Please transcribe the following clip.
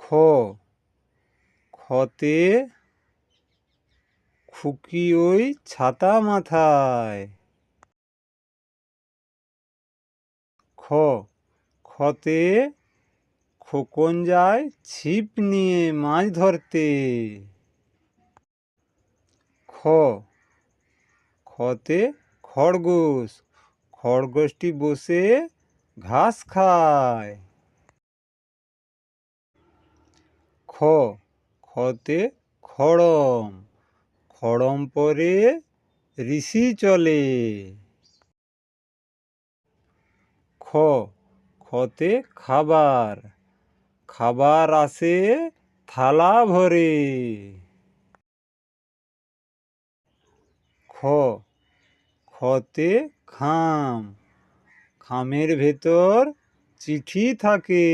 খ, খতে খুকি ওই ছাতা মাথায়। খ, খতে খোকন যায় ছিপ নিয়ে মাছ ধরতে। খ, খতে খরগোশ, খরগোশটি বসে ঘাস খায়। খ, খতে খড়ম, খড়ম পরে ঋষি চলে। খ, খতে খাবার, খাবার আসে থালা ভরে। খ, খতে খাম, খামের ভেতর চিঠি থাকে।